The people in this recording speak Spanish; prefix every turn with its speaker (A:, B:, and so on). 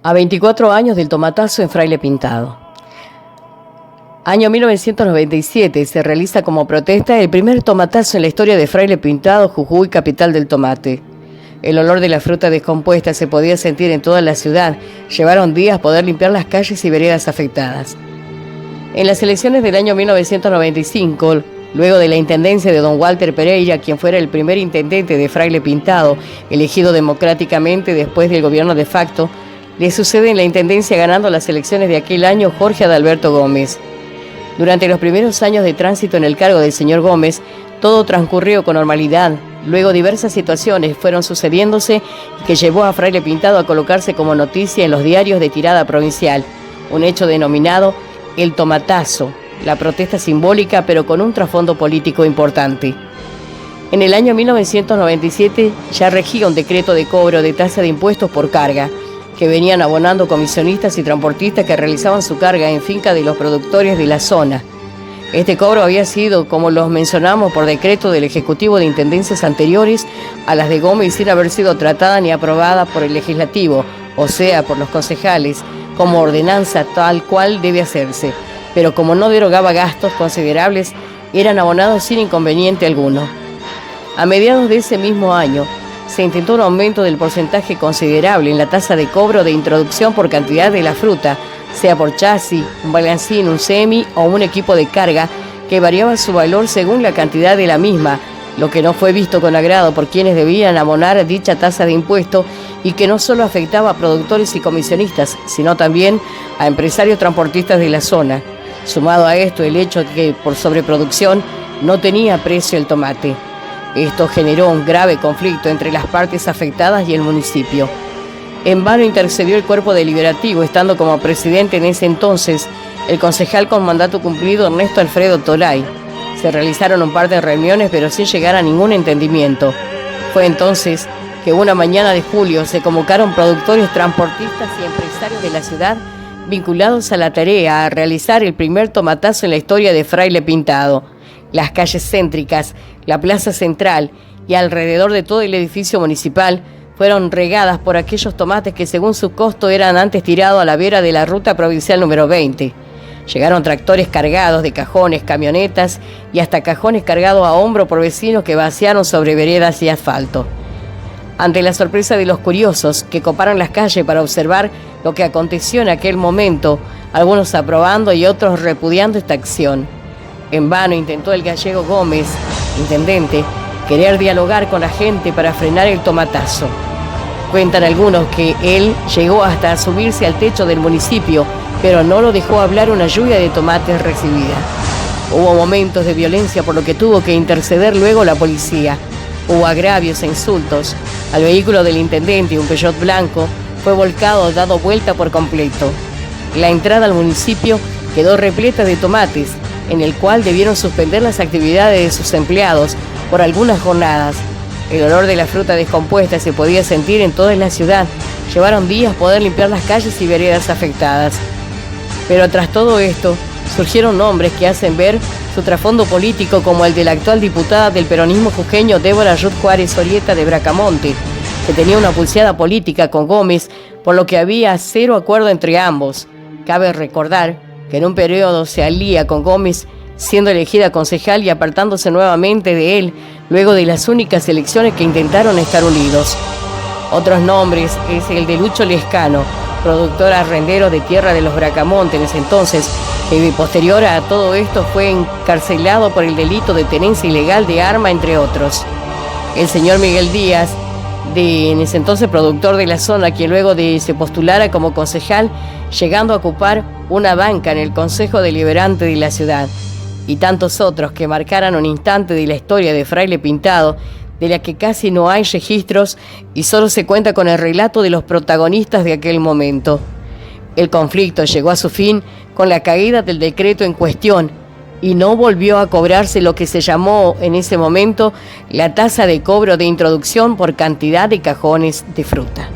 A: A 24 años del tomatazo en Fraile Pintado. Año 1997 se realiza como protesta el primer tomatazo en la historia de Fraile Pintado, Jujuy, capital del tomate. El olor de la fruta descompuesta se podía sentir en toda la ciudad. Llevaron días poder limpiar las calles y veredas afectadas. En las elecciones del año 1995, luego de la intendencia de don Walter Pereira, quien fuera el primer intendente de Fraile Pintado, elegido democráticamente después del gobierno de facto, le sucede en la intendencia ganando las elecciones de aquel año Jorge Adalberto Gómez. Durante los primeros años de tránsito en el cargo del señor Gómez, todo transcurrió con normalidad. Luego diversas situaciones fueron sucediéndose y que llevó a Fraile Pintado a colocarse como noticia en los diarios de tirada provincial, un hecho denominado el tomatazo, la protesta simbólica pero con un trasfondo político importante. En el año 1997 ya regía un decreto de cobro de tasa de impuestos por carga, que venían abonando comisionistas y transportistas que realizaban su carga en finca de los productores de la zona. Este cobro había sido, como los mencionamos, por decreto del Ejecutivo de Intendencias anteriores a las de Gómez sin haber sido tratada ni aprobada por el Legislativo, o sea, por los concejales, como ordenanza tal cual debe hacerse, pero como no derogaba gastos considerables, eran abonados sin inconveniente alguno. A mediados de ese mismo año, se intentó un aumento del porcentaje considerable en la tasa de cobro de introducción por cantidad de la fruta, sea por chasis, un balancín, un semi o un equipo de carga, que variaba su valor según la cantidad de la misma, lo que no fue visto con agrado por quienes debían abonar dicha tasa de impuesto y que no solo afectaba a productores y comisionistas, sino también a empresarios transportistas de la zona. Sumado a esto el hecho de que por sobreproducción no tenía precio el tomate. Esto generó un grave conflicto entre las partes afectadas y el municipio. En vano intercedió el cuerpo deliberativo, estando como presidente en ese entonces el concejal con mandato cumplido Ernesto Alfredo Toray. Se realizaron un par de reuniones, pero sin llegar a ningún entendimiento. Fue entonces que una mañana de julio se convocaron productores, transportistas y empresarios de la ciudad vinculados a la tarea a realizar el primer tomatazo en la historia de Fraile Pintado. Las calles céntricas, la plaza central y alrededor de todo el edificio municipal fueron regadas por aquellos tomates que según su costo eran antes tirados a la vera de la ruta provincial número 20. Llegaron tractores cargados de cajones, camionetas y hasta cajones cargados a hombro por vecinos que vaciaron sobre veredas y asfalto. Ante la sorpresa de los curiosos que coparon las calles para observar lo que aconteció en aquel momento, algunos aprobando y otros repudiando esta acción. En vano intentó el gallego Gómez, intendente, querer dialogar con la gente para frenar el tomatazo. Cuentan algunos que él llegó hasta a subirse al techo del municipio, pero no lo dejó hablar una lluvia de tomates recibida. Hubo momentos de violencia por lo que tuvo que interceder luego la policía. Hubo agravios e insultos. Al vehículo del intendente, un Peugeot blanco, fue volcado, dado vuelta por completo. La entrada al municipio quedó repleta de tomates, en el cual debieron suspender las actividades de sus empleados por algunas jornadas. El olor de la fruta descompuesta se podía sentir en toda la ciudad. Llevaron días poder limpiar las calles y veredas afectadas. Pero tras todo esto, surgieron nombres que hacen ver su trasfondo político, como el de la actual diputada del peronismo jujeño Débora Ruth Juárez Orieta de Bracamonte, que tenía una pulseada política con Gómez, por lo que había cero acuerdo entre ambos. Cabe recordar que en un periodo se alía con Gómez, siendo elegida concejal y apartándose nuevamente de él, luego de las únicas elecciones que intentaron estar unidos. Otros nombres es el de Lucho Lescano, productor arrendero de tierra de los Bracamonte en ese entonces, que posterior a todo esto fue encarcelado por el delito de tenencia ilegal de arma, entre otros. El señor Miguel Díaz, en ese entonces productor de la zona, quien luego de se postulara como concejal, llegando a ocupar una banca en el Consejo Deliberante de la ciudad, y tantos otros que marcaran un instante de la historia de Fraile Pintado, de la que casi no hay registros y solo se cuenta con el relato de los protagonistas de aquel momento. El conflicto llegó a su fin con la caída del decreto en cuestión y no volvió a cobrarse lo que se llamó en ese momento la tasa de cobro de introducción por cantidad de cajones de fruta.